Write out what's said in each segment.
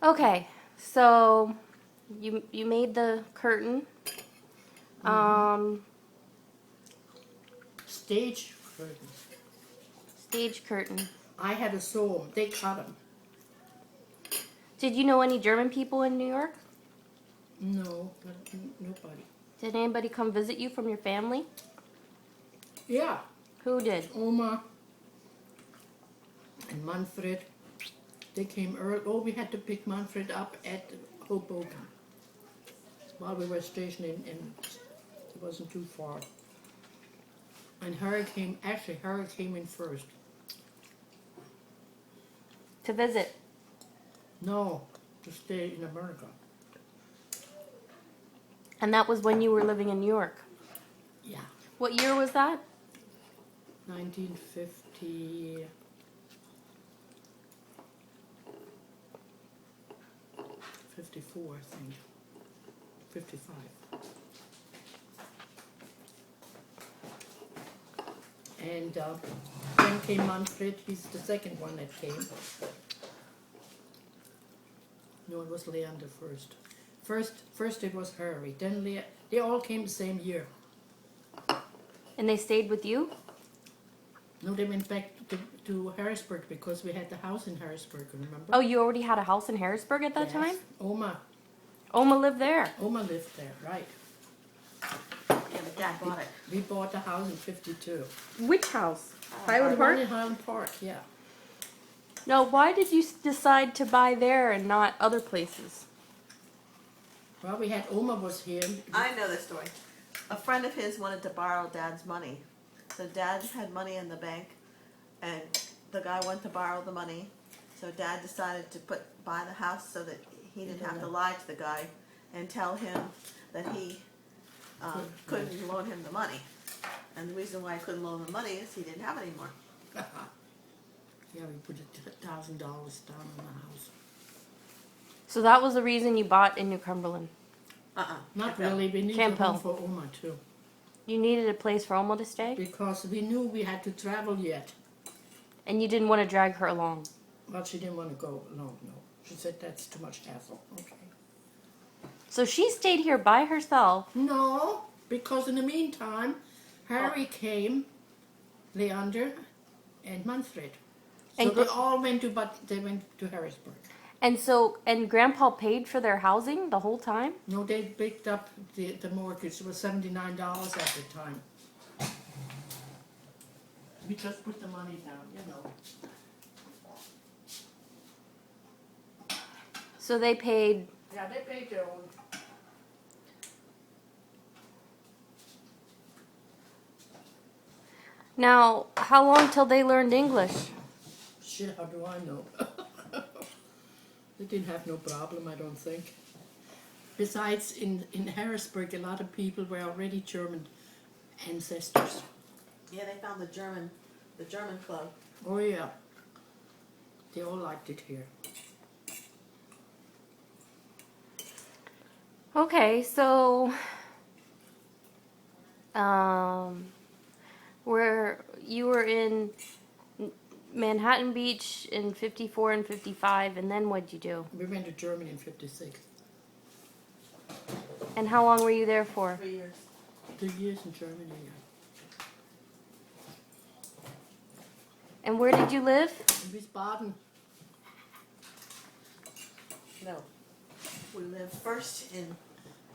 Okay, so you made the curtain. Um, Stage curtains. Stage curtain. I had to sew them. They cut them. Did you know any German people in New York? No, nobody. Did anybody come visit you from your family? Yeah, Who did? Oma and Manfred. They came early. Oh, we had to pick Manfred up at Hoboken while we were stationed in it wasn't too far. And Harry came in first. To visit. No, to stay in America. And that was when you were living in New York. Yeah, What year was that? 1950. 54, I think. 55. And then came Manfred. He's the second one that came. No, it was Leander first. First it was Harry. Then they all came the same year. And they stayed with you? No, they went back to Harrisburg because we had the house in Harrisburg, remember? Oh, you already had a house in Harrisburg at that Yes. time? Oma Lived there. lived there, right. Yeah, but Dad bought it. We bought the house in 52. Which house? The Highland one Park? in Highland Park, yeah. No, why did you decide to buy there and not other places? Well, we had Oma was here. I know this story. A friend of his wanted to borrow Dad's money. So Dad had money in the bank, and the guy wanted to borrow the money. So Dad decided to buy the house so that he didn't have to lie to the guy and tell him that he couldn't loan him the money. And the reason why he couldn't loan the money is he didn't have any more. Yeah, we put $1,000 down on the house. So that was the reason you bought in New Cumberland. Not really. We needed a Campbell. home for Oma too, You needed a place for Alma to stay, because we knew we had to travel yet. and you didn't want to drag her along. But she didn't want to go. No. She said that's too much hassle. Okay. So she stayed here by herself. No, because in the meantime, Harry came, Leander, and Manfred. So And they all went to Harrisburg. And Grandpa paid for their housing the whole time? No, they picked up the mortgage. It was $79 at the time. We just put the money down, you know. So they paid. Yeah, they paid their own. Now, how long till they learned English? Shit, how do I know? They didn't have no problem, I don't think. Besides, in Harrisburg, a lot of people were already German ancestors. Yeah, they found the German club. Oh yeah, they all liked it here. Okay, so where you were in Manhattan Beach in 54 and 55, and then what'd you do? We went to Germany in 56. And how long were you there for? 3 years. 2 years in Germany, yeah. And where did you live? In Wiesbaden. No. We lived first in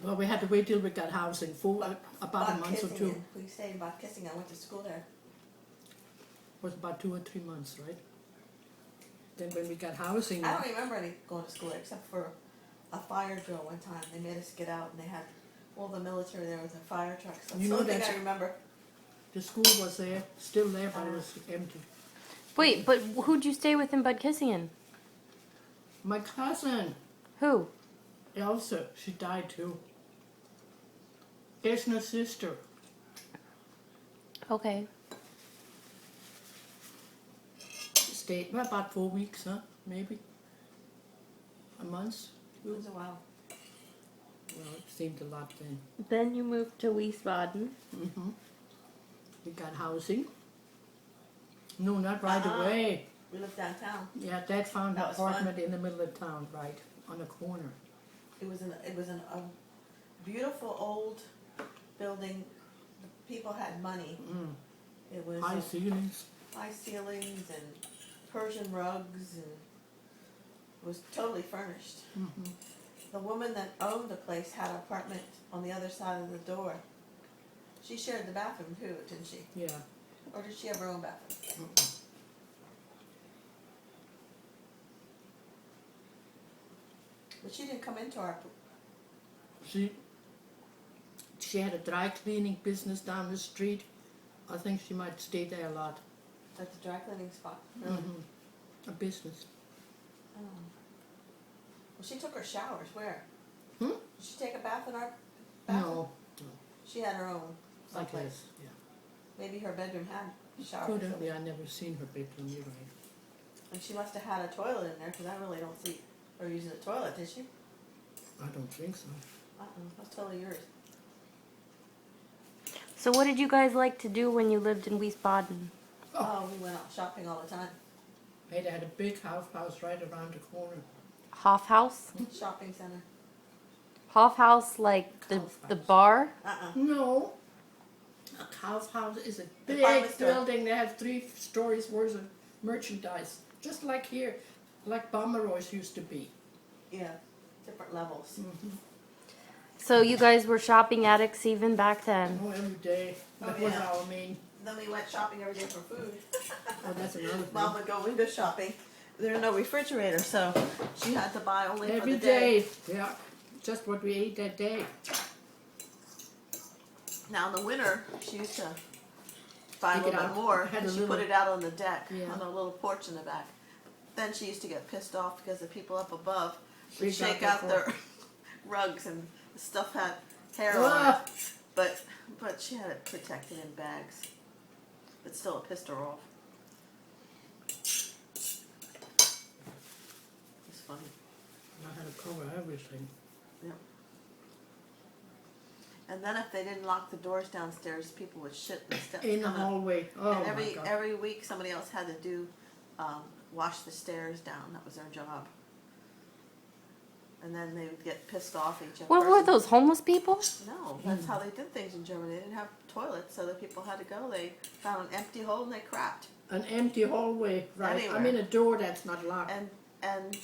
Well, we had to wait till we got housing for about a month or two. Kissingen. We stayed in Bad Kissingen. I went to school there. It was about 2 or 3 months, right? Then when we got housing, I don't remember any going to school there except for a fire drill one time. They made us get out and they had all the military there with their fire trucks. That's You the know only thing that's- I remember. the school was there, still there, but it was empty. Wait, but who'd you stay with in Bad Kissingen? My cousin, Who? Elsa, she died too. Esna's sister. Okay. Stayed about 4 weeks, huh? Maybe. A month. It was a while. Well, it seemed a lot then. Then you moved to Wiesbaden. We got housing. No, not right away. We lived downtown. Yeah, Dad found an That was fun. apartment in the middle of town, right, on the corner. It was a beautiful old building. The people had money. Mm. It was High ceilings. high ceilings and Persian rugs, and it was totally furnished. Mm-hmm. The woman that owned the place had an apartment on the other side of the door. She shared the bathroom too, didn't she? Yeah. Or did she have her own bathroom? Mm-mm. But she didn't come into our. She had a dry cleaning business down the street. I think she might stay there a lot. At the dry cleaning spot. Really? Mm-hmm. A business. Oh. Well, she took her showers. Where? Hmm? Did she take a bath in our bathroom? No. She had her own Like someplace. this. Yeah. Maybe her bedroom had a shower. Could have. facility. Yeah, I never seen her bedroom. You're right. And she must have had a toilet in there because I really don't see her using the toilet, did she? I don't think so. That's totally yours. So what did you guys like to do when you lived in Wiesbaden? Oh, we went out shopping all the time. Hey, they had a big house right around the corner. Hofhaus? Shopping center. Hofhaus, like the Kaufhaus. bar? No. A Kaufhaus is a department big store. building. They have 3 stories worth of merchandise. Just like here, like Pomeroy's used to be. Yeah, different levels. So you guys were shopping addicts even back then? Oh, every day. That Oh, was yeah. our main. Then we went shopping every day for food. Oh, that's another thing. Mom would go window shopping. There was no refrigerator, so she had to buy only for Every the day. day. Yeah. Just what we ate that day. Now in the winter, she used to buy a Take it little bit out. more, Had a and she little- put it out on the deck, Yeah. on a little porch in the back. Then she used to get pissed off because the people up above would Shake out shake their out their rugs, and the stuff had hair on Ah! it. But she had it protected in bags. But still, it pissed her off. It's funny. I had to cover everything. And then if they didn't lock the doors downstairs, people would shit the steps. In the coming up. hallway. Oh, And my God. every week somebody else had to do wash the stairs down. That was their job. And then they would get pissed off each other. What were those, homeless people? No, that's how they did things in Germany. They didn't have toilets, so the people had to go. They found an empty hole and they crapped. An empty hallway, right? I Anywhere. mean a door that's not locked. And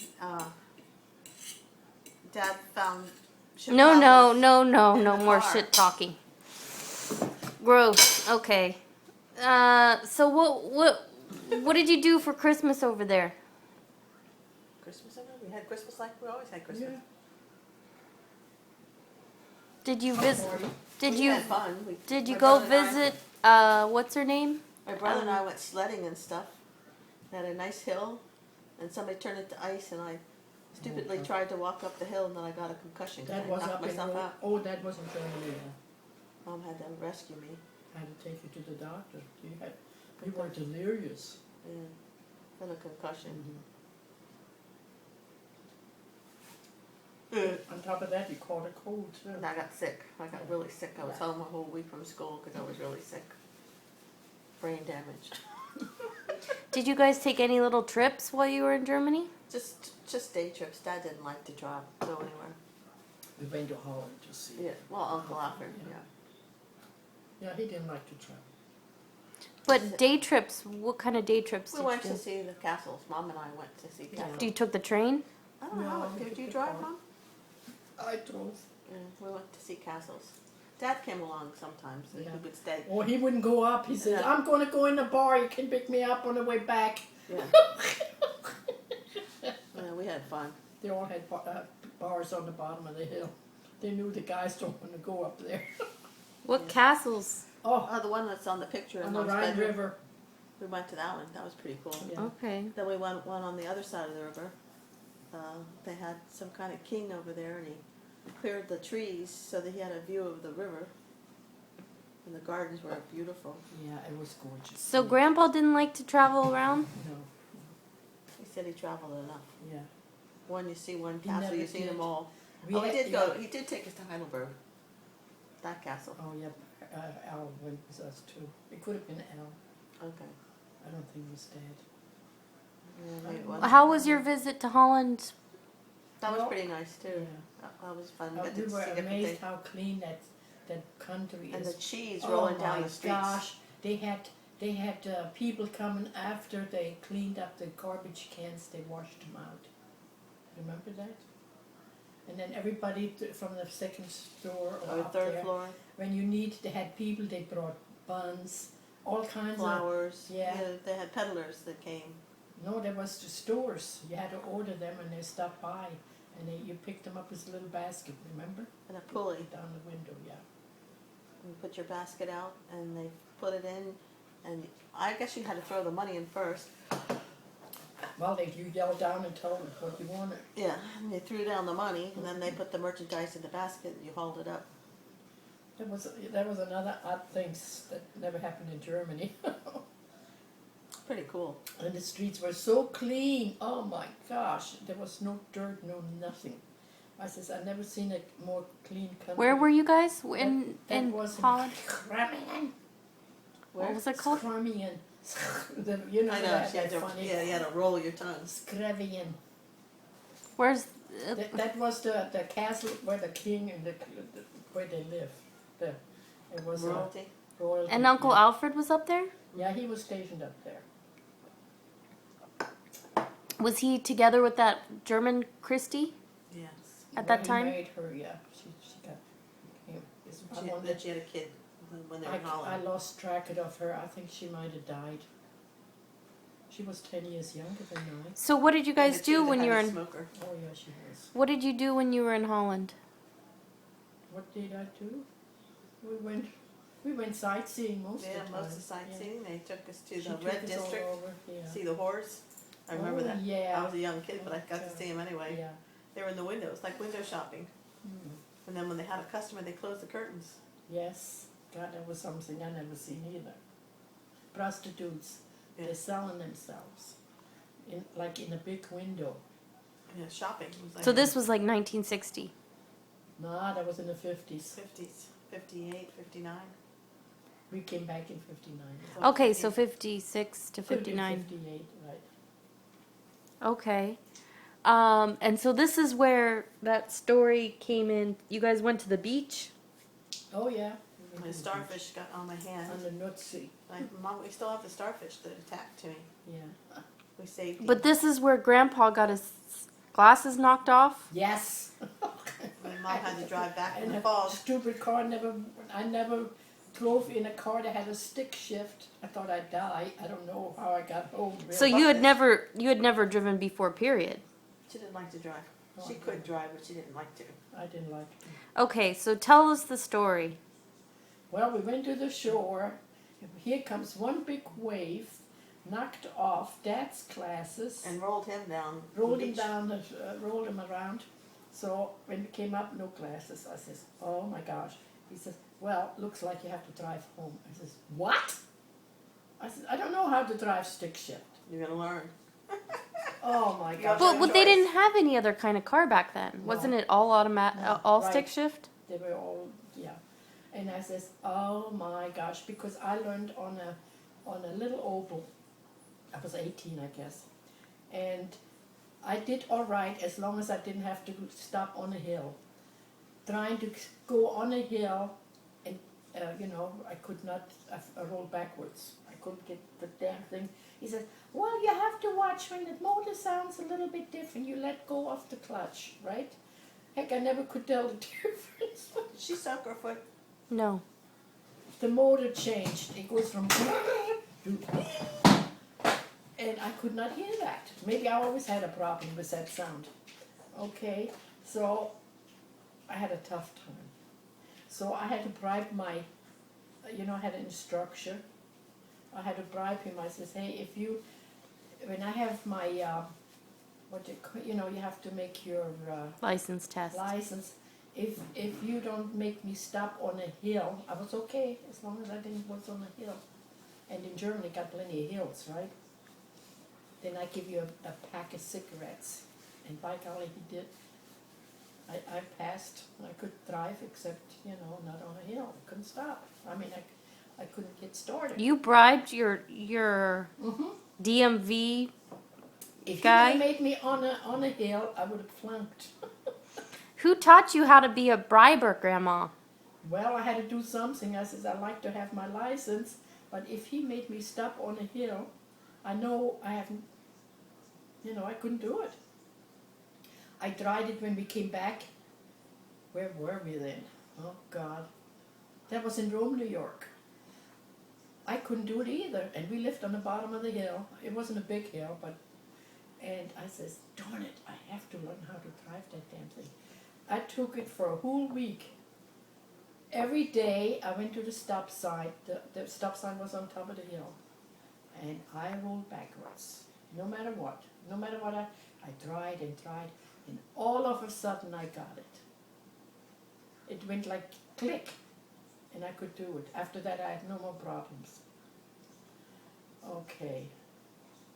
Dad found. No, Chicago's- no in more the car. shit talking. Gross. Okay. So what did you do for Christmas over there? Christmas over. We had Christmas like we always had Christmas. Yeah. Did you visit? Did We you had fun. did you my go brother and I- visit? What's her name? My brother and I went sledding and stuff. They had a nice hill, and somebody turned it to ice, and I stupidly tried to walk up the hill, and then I got a concussion. That I was knocked up in myself out. Oh, that was in Germany. Yeah. Mom had to rescue me. I had to take you to the doctor. You were delirious. Yeah. Then a concussion. On top of that, you caught a cold too. And I got sick. I got really sick. I was home a whole week from school because I was really sick. Brain damage. Did you guys take any little trips while you were in Germany? Just day trips. Dad didn't like to go anywhere. We went to Holland to see. Yeah. Well, Uncle Alfred. Yeah. Yeah. Yeah, he didn't like to travel. But day trips, what kind of day trips We did went you to do? see the castles. Mom and I went to see castles. You took the train? I don't know. No, Did you we drive, took Mom? I drove. Yeah, we went to see castles. Dad came along sometimes, and Yeah. he would stay. Oh, he wouldn't go up. He said, Yeah. I'm going to go in the bar. You can pick me up on the way back. Yeah. Yeah, we had fun. They all had bars on the bottom of the hill. They knew the guys don't want to go up there. What castles? Oh, Oh, the one that's on the picture in on the Mom's Rhine bedroom. River. We went to that one. That was pretty cool. Yeah. Okay. Then we went one on the other side of the river. They had some kind of king over there, and he cleared the trees so that he had a view of the river. And the gardens were beautiful. Yeah, it was gorgeous. So Grandpa didn't like to travel around? No, He said he traveled enough. yeah. One you see one He castle, never you see did. them all. We Oh, he had- did go. He did take us to Heidelberg. That castle. Oh, yeah. Al went with us too. It could have been Al. Okay. I don't think he was dead. Yeah, maybe it was. How was your visit to Holland? That was Well, pretty nice too. Yeah. That was fun. Oh, Got we to were see different amazed things. how clean that country And is. the cheese rolling down the streets. Gosh, they had people coming after they cleaned up the garbage cans. They washed them out. Remember that? And then everybody from the second floor or Or up third there, floor, when you need, they had people. They brought buns, all kinds of. flowers. Yeah. They had peddlers that came. No, there was the stores. You had to order them, and they stopped by, and you picked them up as a little basket. Remember? And a pulley. Down the window, yeah. You put your basket out and they put it in, and I guess you had to throw the money in first. Well, you yelled down and told them what you wanted. Yeah, and they threw down the money, and then they put the merchandise in the basket and you hauled it up. That was another odd thing that never happened in Germany. Pretty cool. And the streets were so clean. Oh my gosh, there was no dirt, no nothing. I says I've never seen a more clean country. Where were you guys in That was Holland? Kremlin. What was it called? Kremlin. You know I know, that, you had that to, funny. yeah, you had to roll your tongue. Skrevian. Where's That was the castle where the king and where they lived. It was Royalty. royalty. and Uncle yeah. Alfred was up there? Yeah, he was stationed up there. Was he together with that German Christie Yes. at Well, that time? He married her, yeah. She got him. That she had a kid when they were in I Holland. lost track of her. I think she might have died. She was 10 years younger than I. So what did you guys And she do was a when you were heavy in? smoker. Oh yeah, she was. What did you do when you were in Holland? What did I do? We went sightseeing most Yeah, of the time. most of the sightseeing. They took us to She the took Red us all District, over, yeah. see the horse. I remember Oh, that. yeah. I was a young kid, but I got to Okay. see them anyway. Yeah. They were in the window. It was like window shopping. Mm. And then when they had a customer, they closed the curtains. Yes. God, that was something I never seen either. Prostitutes. Yeah. They're selling themselves. In a big window. Yeah, shopping. It was like So this was like 1960. Nah, that was in the 50s. 50s, 58, 59. We came back in 59. Okay, so 56 to 59. 58, right. Okay. And so this is where that story came in. You guys went to the beach? Oh, yeah. My starfish got on my hand. On the Nutsy. Mom, we still have the starfish that attacked me. Yeah. We saved him. But this is where Grandpa got his glasses knocked off? Yes. My mom had to drive back in And the a fall. stupid car I never drove in a car that had a stick shift. I thought I'd die. I don't know how I got home. So you had never driven before, period. She didn't like to drive. Oh, She okay. could drive, but she didn't like to. I didn't like it. Okay, so tell us the story. Well, we went to the shore. Here comes one big wave, knocked off Dad's glasses, And rolled him down. the rolled him beach. down, rolled him around. So when we came up, no glasses. I says, oh my gosh. He says, well, looks like you have to drive home. I says, what? I said, I don't know how to drive stick shift. You're gonna learn. Oh my gosh. But- But they choice. didn't have any other kind of car back then. Wasn't it all automatic, No, all right. stick shift? They were all, yeah. And I says, oh my gosh, because I learned on a little oval. I was 18, I guess. And I did all right as long as I didn't have to stop on a hill. Trying to go on a hill, and I could not roll backwards. I couldn't get the damn thing. He said, well, you have to watch when the motor sounds a little bit different. You let go of the clutch, right? Heck, I never could tell the difference. She sunk her foot. No. The motor changed. It goes from to, and I could not hear that. Maybe I always had a problem with that sound. Okay, so I had a tough time. So I had to bribe my, I had an instructor. I had to bribe him. I says, hey, when I have my, you have to make your License test. license. If you don't make me stop on a hill, I was okay as long as I didn't was on a hill. And in Germany, got plenty of hills, right? Then I give you a pack of cigarettes, and by golly, he did. I passed. I could drive, except not on a hill. I couldn't stop. I mean, I couldn't get started. You bribed your Mm-hmm. DMV If you would guy? have made me on a hill, I would have flunked. Who taught you how to be a briber, Grandma? Well, I had to do something. I says, I like to have my license, but if he made me stop on a hill, I know I haven't, I couldn't do it. I tried it when we came back. Where were we then? Oh, God. That was in Rome, New York. I couldn't do it either, and we lived on the bottom of the hill. It wasn't a big hill, and I says, darn it, I have to learn how to drive that damn thing. I took it for a whole week. Every day I went to the stop sign. The stop sign was on top of the hill, and I rolled backwards. No matter what. No matter what I tried and tried, and all of a sudden I got it. It went like click, and I could do it. After that I had no more problems. Okay.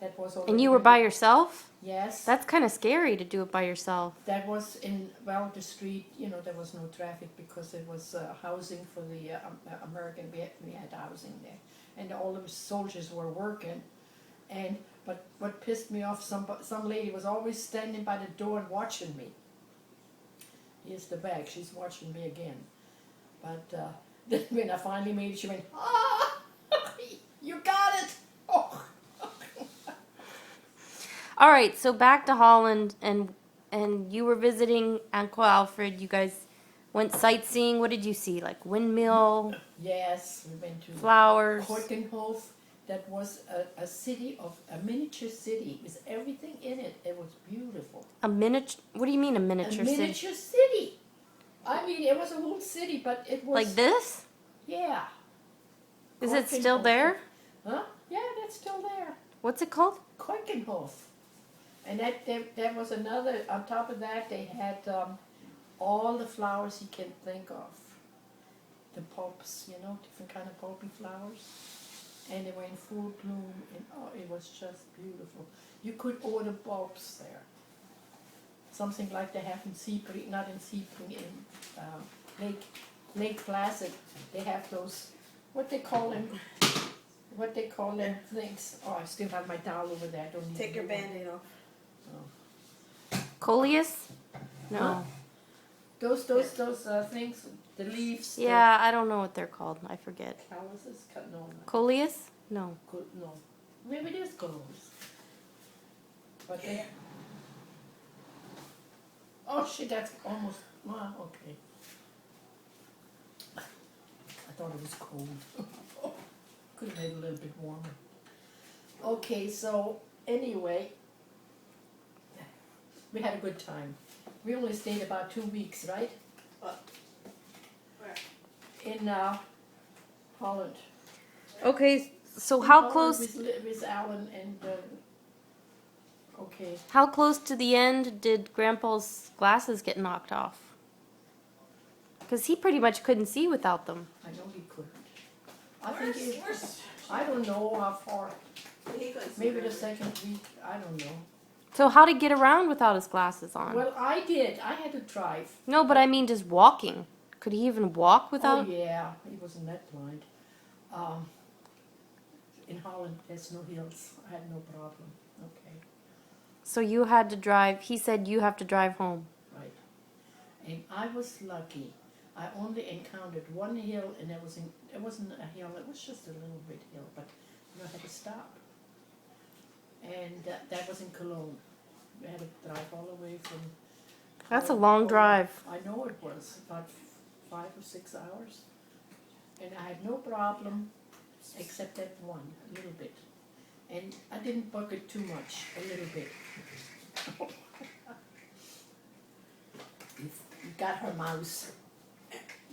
That was all. And you were by yourself? Yes. That's kind of scary to do it by yourself. That was in, the street, there was no traffic because it was housing for the American, we had housing there. And all the soldiers were working. But what pissed me off, some lady was always standing by the door and watching me. Here's the bag, she's watching me again. But then when I finally made it, she went, ah, you got it. Oh. All right, so back to Holland, and you were visiting Uncle Alfred. You guys went sightseeing. What did you see? Like windmill, Yes, we went to flowers. Keukenhof. That was a miniature city with everything in it. It was beautiful. A miniature? What do you mean a A miniature city? miniature city. I mean, it was a whole city, but it was Like this? Yeah. Is it still Keukenhof. there? Huh? Yeah, that's still there. What's it called? Keukenhof. And that was another. On top of that, they had all the flowers you can think of. The bulbs, different kind of bulby flowers. And they were in full bloom, and it was just beautiful. You could order bulbs there. Something like they have in Sebring, not in Sebring, in Lake Placid. They have those, what they call them things. Oh, I still have my towel over there. I don't need Take a your new one. Band-Aid off. Coleus? No. Huh? Those things, the leaves. Yeah, I don't know what they're called. I forget. The calluses? No, not Coleus? No. no. Maybe it is colors. But they. Oh shit! That's almost. Okay. I thought it was cold. Could have made it a little bit warmer. Okay, so anyway, we had a good time. We only stayed about 2 weeks, right? Where? In Holland. Okay, so In how Holland close? with Alan and okay. How close to the end did Grandpa's glasses get knocked off? Because he pretty much couldn't see without them. I know he couldn't. I think I don't know how far. He couldn't see Maybe the really. second week. I don't know. So how did he get around without his glasses on? Well, I did. I had to drive. No, but I mean just walking. Could he even walk without? Oh yeah, he wasn't that blind. In Holland, there's no hills. I had no problem. Okay, So you had to drive. He said you have to drive home. right. And I was lucky. I only encountered one hill, and it wasn't a hill. It was just a little bit hill, but I had to stop. And that was in Cologne. We had to drive all the way from. That's a Cologne long over- drive. I know it was about 5 or 6 hours, and I had no problem, except that one, a little bit, and I didn't bucket too much, a little bit. You got her mouse.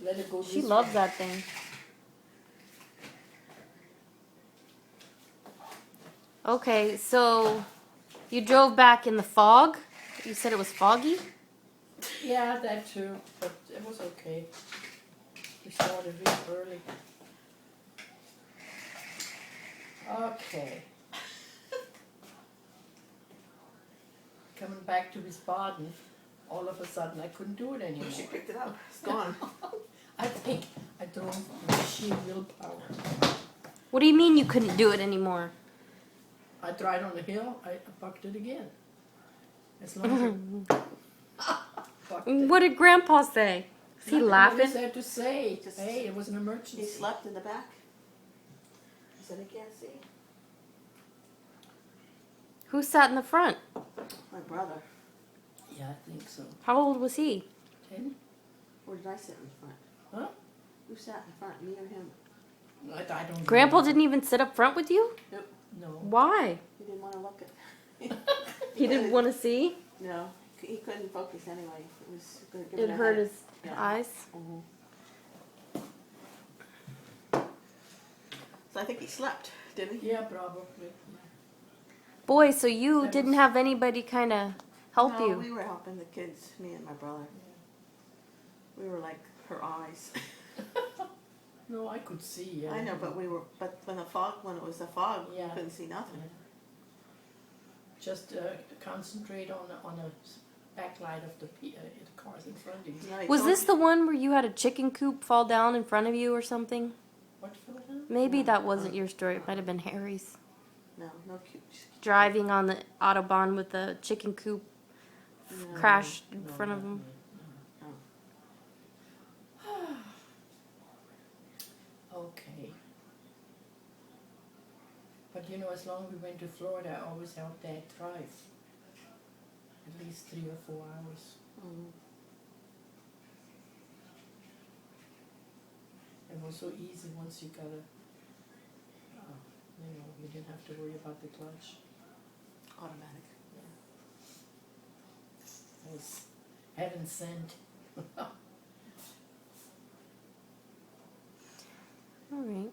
Let her go. She this loves way. that thing. Okay, so you drove back in the fog. You said it was foggy? Yeah, that too, but it was okay. We started really early. Okay. Coming back to Wiesbaden, all of a sudden I couldn't do it anymore. She picked it up. It's gone. I think I drove with sheer willpower. What do you mean you couldn't do it anymore? I tried on the hill, I bucked it again. As long as I bucked it. What did Grandpa say? Was he Nothing, laughing? What is there to say? Just- Hey, it was an emergency. He slept in the back. He said he can't see. Who sat in the front? My brother. Yeah, I think so. How old was he? 10? Where did I sit in front? Huh? Who sat in front, me or him? I don't Grandpa remember. didn't even sit up front with you? No. Why? He didn't want to look at. He didn't want to see? No, he couldn't focus anyway. It was gonna give It him a hurt headache. his Yeah. eyes. Mhm. So I think he slept, didn't he? Yeah, probably. Boy, so you That didn't was- have anybody kind of help No, you. we were helping the kids, me and my brother. We were like her eyes. No, I could see. I know, but when it was the fog, Yeah. we couldn't see nothing. Just concentrate on the backlight of the cars in front of you. No, he Was told this you- the one where you had a chicken coop fall down in front of you or something? What for them? Maybe No. that wasn't your story. It might have been Harry's. No, no cute. Driving on the Autobahn with the chicken coop No. crashed in No, front of not him. me, no. Okay. But you know, as long as we went to Florida, I always helped Dad drive. At least 3 or 4 hours. Mhm. It was so easy once you got a, you didn't have to worry about the clutch. Automatic. It was heaven sent. All right.